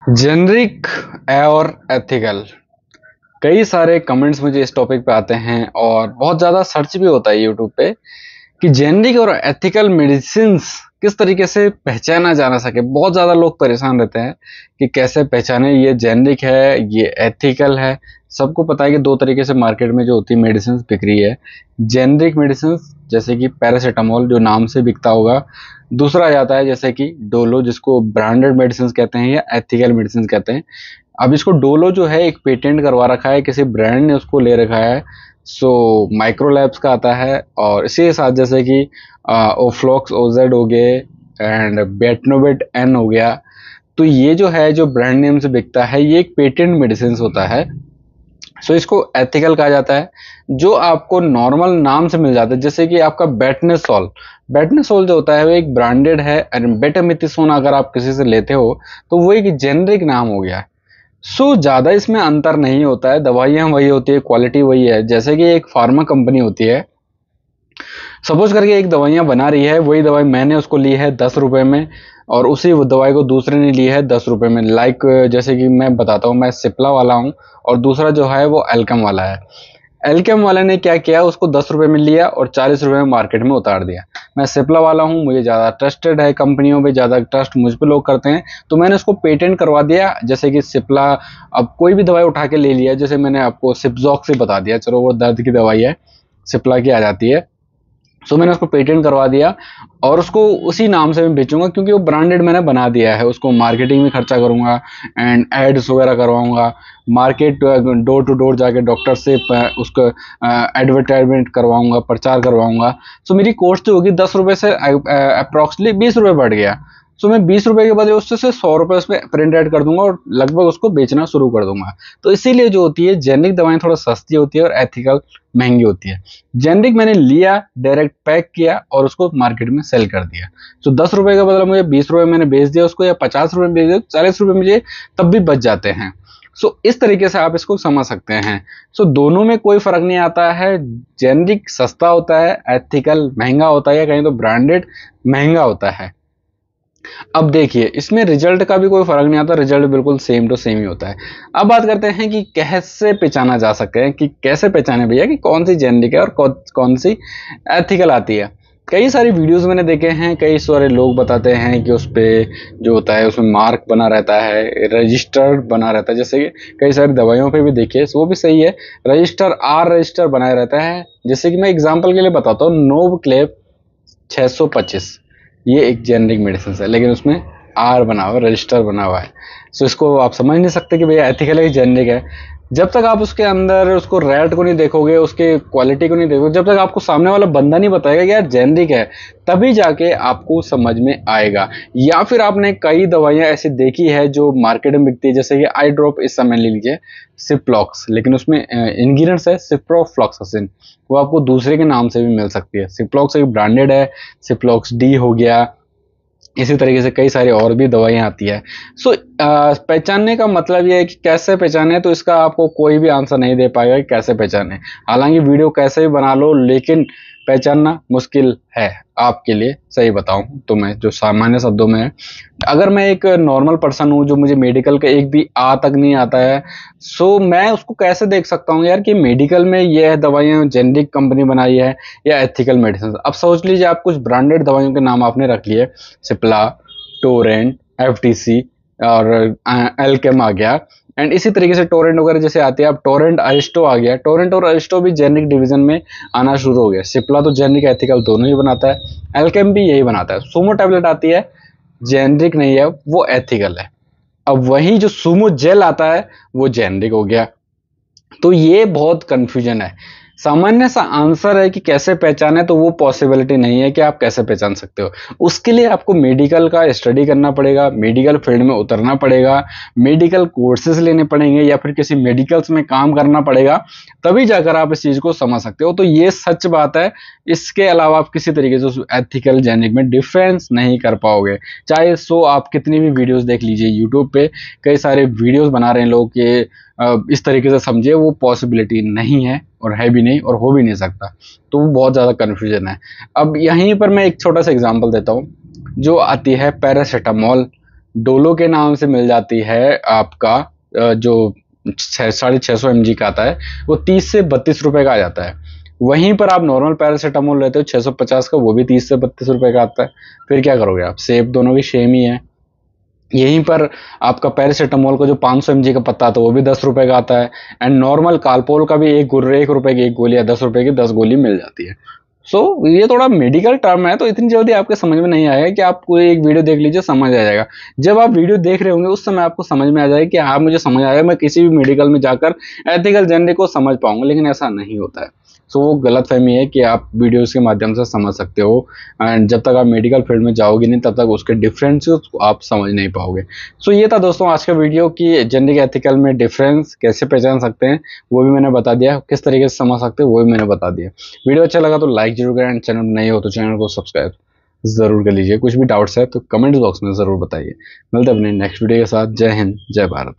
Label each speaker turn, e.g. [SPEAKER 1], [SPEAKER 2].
[SPEAKER 1] Generic और ethical, कई सारे कमेंट्स मुझे इस टॉपिक पे आते हैं और बहुत ज़्यादा सर्च भी होता है यूट्यूब पे कि जेनरिक और एथिकल मेडिसिन्स किस तरीके से पहचाना जा ना सके। बहुत ज़्यादा लोग परेशान रहते हैं कि कैसे पहचाने ये जेनरिक है, ये एथिकल है। सबको पता है कि दो तरीके से मार्केट में जो होती है मेडिसिन बिक रही है। जेनरिक मेडिसिन जैसे कि पैरासीटामोल जो नाम से बिकता होगा, दूसरा आ जाता है जैसे कि डोलो जिसको ब्रांडेड मेडिसिन कहते हैं या एथिकल मेडिसिन कहते हैं। अब इसको डोलो जो है एक पेटेंट करवा रखा है, किसी ब्रांड ने उसको ले रखा है। सो माइक्रोलैब्स का आता है और इसी के साथ जैसे कि ओफ्लॉक्स ओजेड हो गए एंड बेटनोवेट एन हो गया। तो ये जो है जो ब्रांड नेम से बिकता है ये एक पेटेंट मेडिसिन होता है। सो इसको एथिकल कहा जाता है। जो आपको नॉर्मल नाम से मिल जाता है जैसे कि आपका बेटनेसोल, बेटनेसोल जो होता है वो एक ब्रांडेड है। एंड बेटामिथिसोन अगर आप किसी से लेते हो तो वो एक जेनरिक नाम हो गया है। सो ज़्यादा इसमें अंतर नहीं होता है, दवाइयाँ वही होती है, क्वालिटी वही है। जैसे कि एक फार्मा कंपनी होती है, सपोज करके एक दवाइयाँ बना रही है, वही दवाई मैंने उसको ली है 10 रुपए में और उसी दवाई को दूसरे ने ली है 10 रुपए में। लाइक जैसे कि मैं बताता हूँ, मैं सिप्ला वाला हूँ और दूसरा जो है वो एल्कम वाला है। एल्केम वाले ने क्या किया, उसको 10 रुपए में लिया और 40 रुपए में मार्केट में उतार दिया। मैं सिप्ला वाला हूँ, मुझे ज़्यादा ट्रस्टेड है, कंपनियों पे ज़्यादा ट्रस्ट मुझ पे लोग करते हैं, तो मैंने उसको पेटेंट करवा दिया। जैसे कि सिप्ला, अब कोई भी दवाई उठा के ले लिया, जैसे मैंने आपको सिप्जॉक से बता दिया, चलो वो दर्द की दवाई है, सिप्ला की आ जाती है। सो मैंने उसको पेटेंट करवा दिया और उसको उसी नाम से मैं बेचूंगा क्योंकि वो ब्रांडेड मैंने बना दिया है। उसको मार्केटिंग में खर्चा करूंगा एंड एड्स वगैरह करवाऊंगा, मार्केट डोर टू डोर जाके डॉक्टर से उसको एडवर्टाइजमेंट करवाऊंगा, प्रचार करवाऊंगा। सो मेरी कॉस्ट जो होगी 10 रुपए से अप्रॉक्सीमेटली 20 रुपए बढ़ गया। सो मैं 20 रुपए के बदले उससे 100 रुपए उस पर प्रिंट ऐड कर दूंगा और लगभग उसको बेचना शुरू कर दूंगा। तो इसीलिए जो होती है जेनरिक दवाएं थोड़ा सस्ती होती है और एथिकल महंगी होती है। जेनरिक मैंने लिया, डायरेक्ट पैक किया और उसको मार्केट में सेल कर दिया। तो 10 रुपए का बदला मुझे 20 रुपए मैंने बेच दिया उसको, या 50 रुपए में बेच दिया, 40 रुपए मुझे तब भी बच जाते हैं। सो इस तरीके से आप इसको समझ सकते हैं। सो दोनों में कोई फर्क नहीं आता है। जेनरिक सस्ता होता है, एथिकल महंगा होता है, या कहीं तो ब्रांडेड महंगा होता है। अब देखिए इसमें रिजल्ट का भी कोई फर्क नहीं आता, रिजल्ट बिल्कुल सेम टू सेम ही होता है। अब बात करते हैं कि कैसे पहचाना जा सकते हैं, कि कैसे पहचाने भैया कि कौन सी जेनरिक है और कौन सी एथिकल आती है। कई सारी वीडियोस मैंने देखे हैं, कई सारे लोग बताते हैं कि उस पे जो होता है उसमें मार्क बना रहता है, रजिस्टर्ड बना रहता है। जैसे कि कई सारी दवाइयों पे भी देखिए, वो भी सही है, रजिस्टर आर रजिस्टर बनाया रहता है। जैसे कि मैं एग्जाम्पल के लिए बताता हूँ, नोव क्लेप 625, ये एक जेनरिक मेडिसिन है लेकिन उसमें आर बना हुआ है, रजिस्टर बना हुआ है। सो इसको आप समझ नहीं सकते कि भैया एथिकल है कि जेनरिक है। जब तक आप उसके अंदर उसको रेट को नहीं देखोगे, उसके क्वालिटी को नहीं देखोगे, जब तक आपको सामने वाला बंदा नहीं बताएगा कि यार जेनरिक है, तभी जाके आपको समझ में आएगा। या फिर आपने कई दवाइयां ऐसी देखी है जो मार्केट में बिकती है, जैसे कि आई ड्रॉप इस समय ले लीजिए, सिप्लॉक्स, लेकिन उसमें इंग्रेडिएंट्स है सिप्रोफ्लॉक्सासिन, वो आपको दूसरे के नाम से भी मिल सकती है। सिप्लॉक्स एक ब्रांडेड है, सिप्लॉक्स डी हो गया, इसी तरीके से कई सारी और भी दवाइयाँ आती है। सो पहचानने का मतलब ये है कि कैसे पहचाने, तो इसका आपको कोई भी आंसर नहीं दे पाएगा कि कैसे पहचाने। हालांकि वीडियो कैसे भी बना लो, लेकिन पहचानना मुश्किल है आपके लिए, सही बताऊं तो मैं जो सामान्य शब्दों में है। अगर मैं एक नॉर्मल पर्सन हूँ जो मुझे मेडिकल का एक भी आ तक नहीं आता है, सो मैं उसको कैसे देख सकता हूँ यार कि मेडिकल में ये दवाइयाँ जेनरिक कंपनी बनाई है या एथिकल मेडिसिन। अब सोच लीजिए आप कुछ ब्रांडेड दवाइयों के नाम आपने रख लिए, सिप्ला, टोरेंट, एफटीसी और एल्केम आ गया। एंड इसी तरीके से टोरेंट वगैरह जैसे आती है, अब टोरेंट अरिस्टो आ गया, टोरेंट और अरिस्टो भी जेनरिक डिवीजन में आना शुरू हो गया। सिप्ला तो जेनरिक एथिकल दोनों ही बनाता है, एल्केम भी यही बनाता है। सुमो टैबलेट आती है, जेनरिक नहीं है, वो एथिकल है। अब वही जो सुमो जेल आता है वो जेनरिक हो गया। तो ये बहुत कंफ्यूजन है। सामान्य सा आंसर है कि कैसे पहचाने, तो वो पॉसिबिलिटी नहीं है कि आप कैसे पहचान सकते हो। उसके लिए आपको मेडिकल का स्टडी करना पड़ेगा, मेडिकल फील्ड में उतरना पड़ेगा, मेडिकल कोर्सेज लेने पड़ेंगे या फिर किसी मेडिकल्स में काम करना पड़ेगा, तभी जाकर आप इस चीज को समझ सकते हो। तो ये सच बात है। इसके अलावा आप किसी तरीके से एथिकल जेनिक में डिफरेंस नहीं कर पाओगे। चाहे सो आप कितनी भी वीडियोस देख लीजिए यूट्यूब पे, कई सारे वीडियोस बना रहे हैं लोग कि इस तरीके से समझिए, वो पॉसिबिलिटी नहीं है और है भी नहीं और हो भी नहीं सकता। तो वो बहुत ज़्यादा कन्फ्यूजन है। अब यहीं पर मैं एक छोटा सा एग्जांपल देता हूँ। जो आती है पैरासीटामोल, डोलो के नाम से मिल जाती है आपका जो 650 mg का आता है वो 30 से 32 रुपए का आ जाता है। वहीं पर आप नॉर्मल पैरासीटामोल लेते हो 650 का, वो भी 30 से 32 रुपए का आता है। फिर क्या करोगे आप, सेम दोनों की सेम ही है। यहीं पर आपका पैरासीटामोल का जो 500 mg का पत्ता आता है वो भी 10 रुपए का आता है। एंड नॉर्मल कालपोल का भी 1 रुपए की 1 गोली या 10 रुपए की 10 गोली मिल जाती है। ये थोड़ा मेडिकल टर्म है, तो इतनी जल्दी आपके समझ में नहीं आएगा कि आप कोई एक वीडियो देख लीजिए समझ आ जाएगा। जब आप वीडियो देख रहे होंगे उस समय आपको समझ में आ जाएगा कि हाँ मुझे समझ आया, मैं किसी भी मेडिकल में जाकर एथिकल जेनरिक को समझ पाऊंगा, लेकिन ऐसा नहीं होता है। वो गलतफहमी है कि आप वीडियोस के माध्यम से समझ सकते हो, एंड जब तक आप मेडिकल फील्ड में जाओगे नहीं तब तक उसके डिफरेंसेस आप समझ नहीं पाओगे। ये था दोस्तों आज का वीडियो कि जेनरिक एथिकल में डिफरेंस कैसे पहचान सकते हैं, वो भी मैंने बता दिया, किस तरीके से समझ सकते हैं वो भी मैंने बता दिया। वीडियो अच्छा लगा तो लाइक जरूर करें, चैनल में नए हो तो चैनल को सब्सक्राइब जरूर कर लीजिए। कुछ भी डाउट्स है तो कमेंट बॉक्स में जरूर बताइए। मिलते हैं अपने नेक्स्ट वीडियो के साथ। जय हिंद, जय भारत।